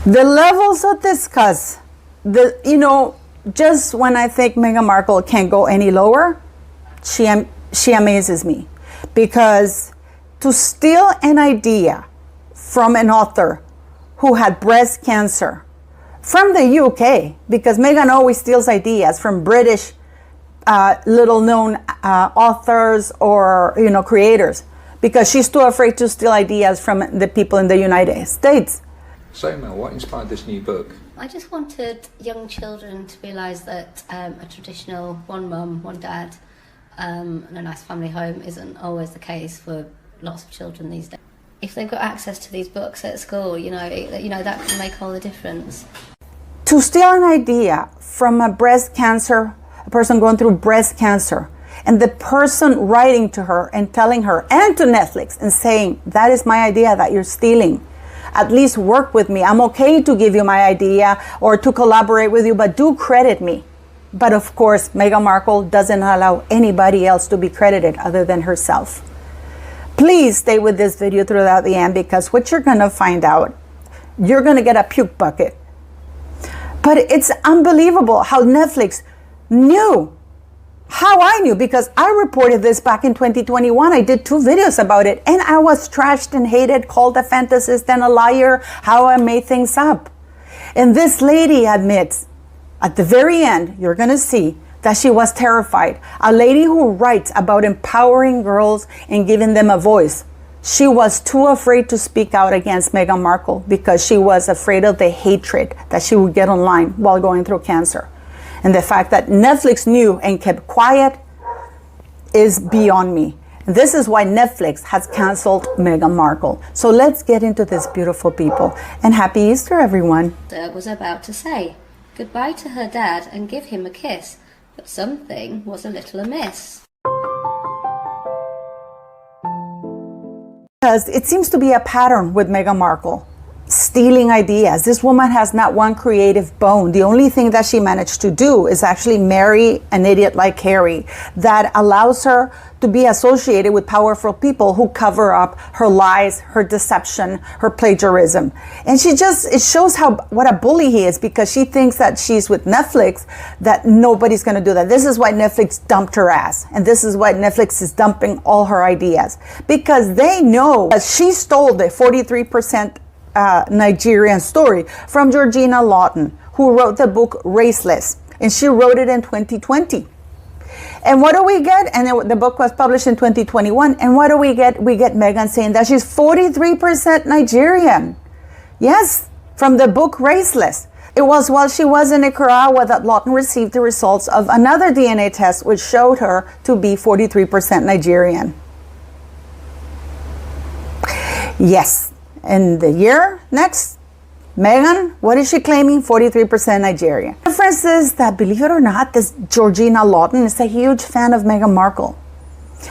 The levels of disgust, just when I think Meghan Markle can't go any lower, she amazes me. Because to steal an idea from an author who had breast cancer from the UK, because Meghan always steals ideas from British little known authors or creators, because she's too afraid to steal ideas from the people in the United States. So Mel, what inspired this new book? I just wanted young children to realise that a traditional one mum, one dad and a nice family home isn't always the case for lots of children these days. If they've got access to these books at school, that can make all the difference. To steal an idea from a person going through breast cancer, and the person writing to her and telling her, and to Netflix, and saying, that is my idea that you're stealing. At least work with me. I'm okay to give you my idea or to collaborate with you, but do credit me. But of course, Meghan Markle doesn't allow anybody else to be credited other than herself. Please stay with this video throughout the end, because what you're going to find out, you're going to get a puke bucket. But it's unbelievable how Netflix knew. How I knew, because I reported this back in 2021. I did 2 videos about it, and I was trashed and hated, called a fantasist and a liar, how I made things up. And this lady admits, at the very end, you're going to see that she was terrified. A lady who writes about empowering girls and giving them a voice. She was too afraid to speak out against Meghan Markle because she was afraid of the hatred that she would get online while going through cancer. And the fact that Netflix knew and kept quiet is beyond me. This is why Netflix has canceled Meghan Markle. So let's get into this, beautiful people. And happy Easter, everyone. Was about to say goodbye to her dad and give him a kiss, but something was a little amiss. Because it seems to be a pattern with Meghan Markle. Stealing ideas. This woman has not one creative bone. The only thing that she managed to do is actually marry an idiot like Harry that allows her to be associated with powerful people who cover up her lies, her deception, her plagiarism. And it shows what a bully he is, because she thinks that she's with Netflix, that nobody's going to do that. This is why Netflix dumped her ass. And this is why Netflix is dumping all her ideas, because they know that she stole the 43% Nigerian story from Georgina Lawton, who wrote the book Raceless, and she wrote it in 2020. And what do we get? And the book was published in 2021. And what do we get? We get Meghan saying that she's 43% Nigerian. Yes, from the book Raceless. It was while she was in Nicaragua that Lawton received the results of another DNA test, which showed her to be 43% Nigerian. Yes. And the year next, Meghan, what is she claiming? 43% Nigerian. The difference is that, believe it or not, this Georgina Lawton is a huge fan of Meghan Markle.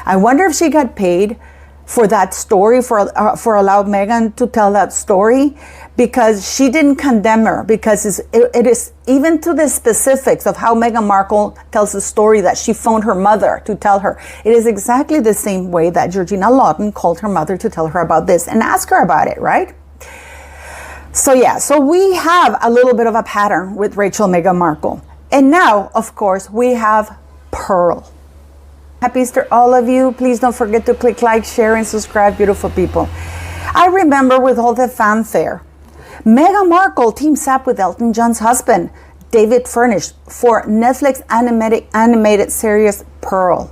I wonder if she got paid for that story, for allowing Meghan to tell that story, because she didn't condemn her, because it is even to the specifics of how Meghan Markle tells the story that she phoned her mother to tell her. It is exactly the same way that Georgina Lawton called her mother to tell her about this and ask her about it, right? So yeah, so we have a little bit of a pattern with Rachel Meghan Markle. And now, of course, we have Pearl. Happy Easter, all of you. Please don't forget to click like, share, and subscribe, beautiful people. I remember with all the fanfare, Meghan Markle teams up with Elton John's husband, David Furnish, for Netflix animated series Pearl.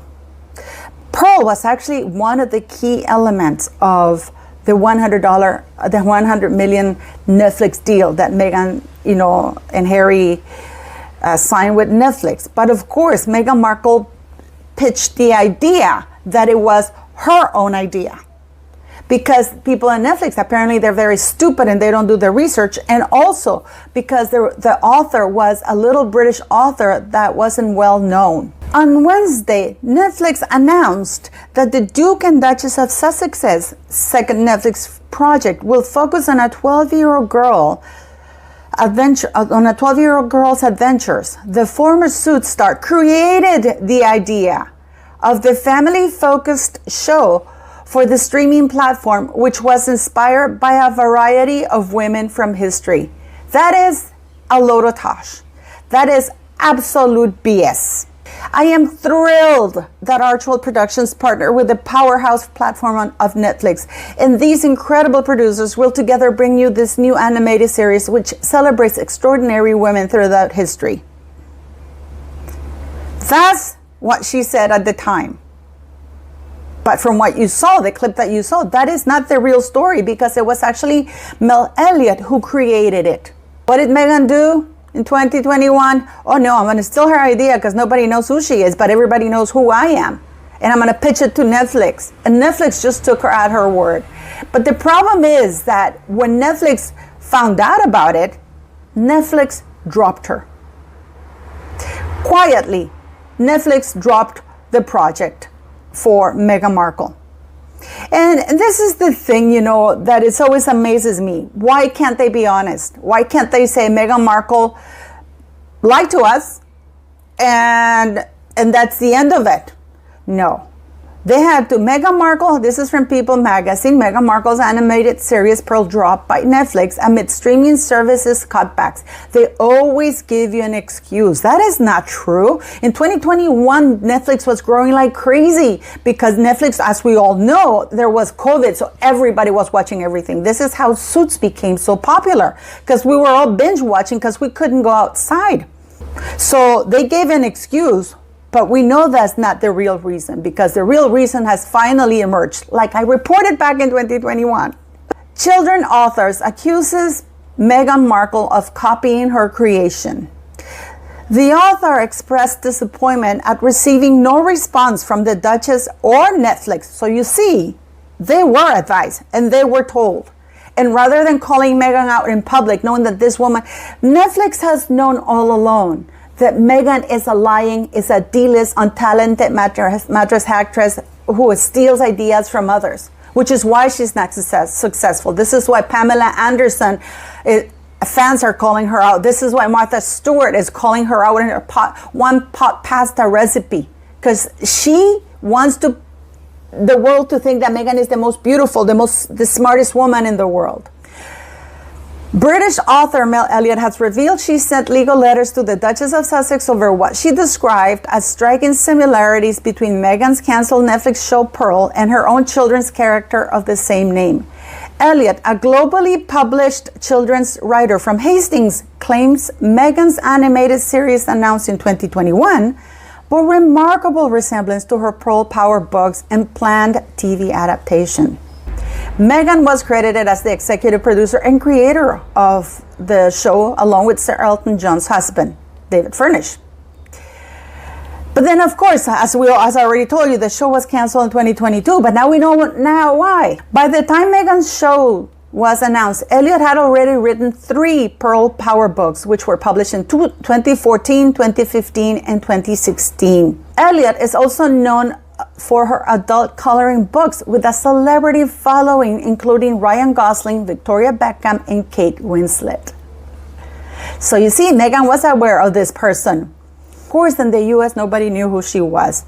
Pearl was actually one of the key elements of the $100 million Netflix deal that Meghan, and Harry signed with Netflix. But of course, Meghan Markle pitched the idea that it was her own idea, because people on Netflix, apparently they're very stupid and they don't do the research, and also because the author was a little British author that wasn't well known. On Wednesday, Netflix announced that the Duke and Duchess of Sussex's second Netflix project will focus on a 12-year-old girl's adventures. The former Suits star created the idea of the family-focused show for the streaming platform, which was inspired by a variety of women from history. That is a load of tosh. That is absolute BS. I am thrilled that Archwell Productions partnered with the powerhouse platform of Netflix, and these incredible producers will together bring you this new animated series which celebrates extraordinary women throughout history. That's what she said at the time. But from what you saw, the clip that you saw, that is not the real story, because it was actually Mel Elliott who created it. What did Meghan do in 2021? Oh no, I'm going to steal her idea because nobody knows who she is, but everybody knows who I am. And I'm going to pitch it to Netflix. And Netflix just took her at her word. But the problem is that when Netflix found out about it, Netflix dropped her. Quietly, Netflix dropped the project for Meghan Markle. And this is the thing, you know, that it always amazes me. Why can't they be honest? Why can't they say Meghan Markle lied to us and that's the end of it? No. They had to. Meghan Markle, this is from People magazine, Meghan Markle's animated series Pearl dropped by Netflix amid streaming services cutbacks. They always give you an excuse. That is not true. In 2021, Netflix was growing like crazy because Netflix, as we all know, there was COVID, so everybody was watching everything. This is how Suits became so popular, because we were all binge watching because we couldn't go outside. So they gave an excuse. But we know that's not the real reason, because the real reason has finally emerged, like I reported back in 2021. Children authors accuses Meghan Markle of copying her creation. The author expressed disappointment at receiving no response from the Duchess or Netflix. So you see, they were advised and they were told. And rather than calling Meghan out in public, knowing that this woman, Netflix has known all along that Meghan is a D-list, untalented mattress actress who steals ideas from others, which is why she's not successful. This is why Pamela Anderson, fans are calling her out. This is why Martha Stewart is calling her out in her one pot pasta recipe, because she wants the world to think that Meghan is the most beautiful, the smartest woman in the world. British author Mel Elliott has revealed she sent legal letters to the Duchess of Sussex over what she described as striking similarities between Meghan's canceled Netflix show Pearl and her own children's character of the same name. Elliott, a globally published children's writer from Hastings, claims Meghan's animated series announced in 2021 bore remarkable resemblance to her Pearl Power books and planned TV adaptation. Meghan was credited as the executive producer and creator of the show, along with Sir Elton John's husband, David Furnish. But then, of course, as I already told you, the show was canceled in 2022, but now we know why. By the time Meghan's show was announced, Elliott had already written 3 Pearl Power books, which were published in 2014, 2015, and 2016. Elliott is also known for her adult coloring books with a celebrity following, including Ryan Gosling, Victoria Beckham, and Kate Winslet. So you see, Meghan was aware of this person. Of course, in the US, nobody knew who she was.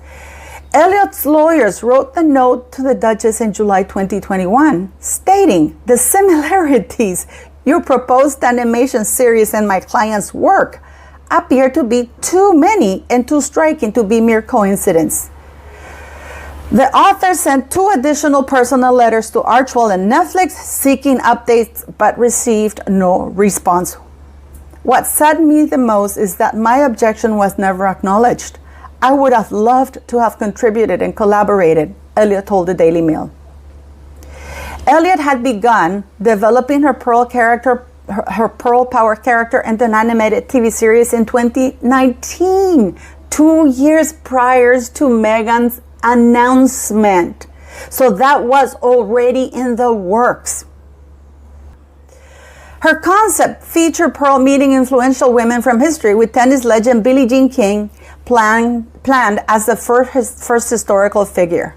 Elliott's lawyers wrote the note to the Duchess in July 2021, stating the similarities your proposed animation series and my client's work appear to be too many and too striking to be mere coincidence. The author sent 2 additional personal letters to Archwell and Netflix seeking updates, but received no response. What saddened me the most is that my objection was never acknowledged. I would have loved to have contributed and collaborated, Elliott told the Daily Mail. Elliott had begun developing her Pearl Power character into an animated TV series in 2019, 2 years prior to Meghan's announcement. So that was already in the works. Her concept featured Pearl meeting influential women from history, with tennis legend Billie Jean King planned as the first historical figure.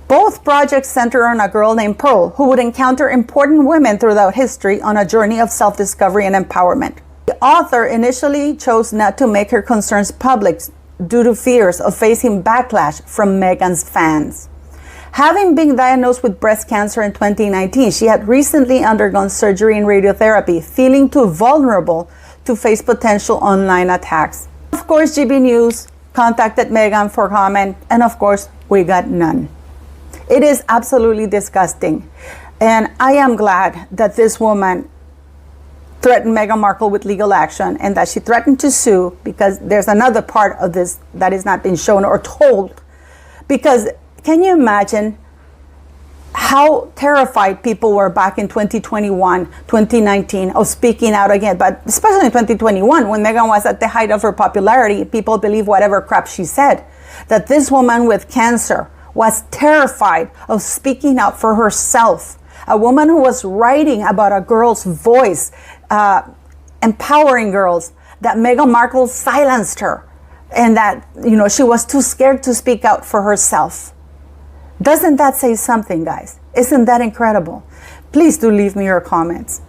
Both projects center on a girl named Pearl who would encounter important women throughout history on a journey of self-discovery and empowerment. The author initially chose not to make her concerns public due to fears of facing backlash from Meghan's fans. Having been diagnosed with breast cancer in 2019, she had recently undergone surgery and radiotherapy, feeling too vulnerable to face potential online attacks. Of course, GB News contacted Meghan for comment, and of course, we got none. It is absolutely disgusting. And I am glad that this woman threatened Meghan Markle with legal action and that she threatened to sue, because there's another part of this that is not being shown or told. Because can you imagine how terrified people were back in 2021, 2019 of speaking out again, but especially in 2021 when Meghan was at the height of her popularity, people believe whatever crap she said. That this woman with cancer was terrified of speaking out for herself. A woman who was writing about a girl's voice, empowering girls, that Meghan Markle silenced her and that, she was too scared to speak out for herself. Doesn't that say something, guys? Isn't that incredible? Please do leave me your comments.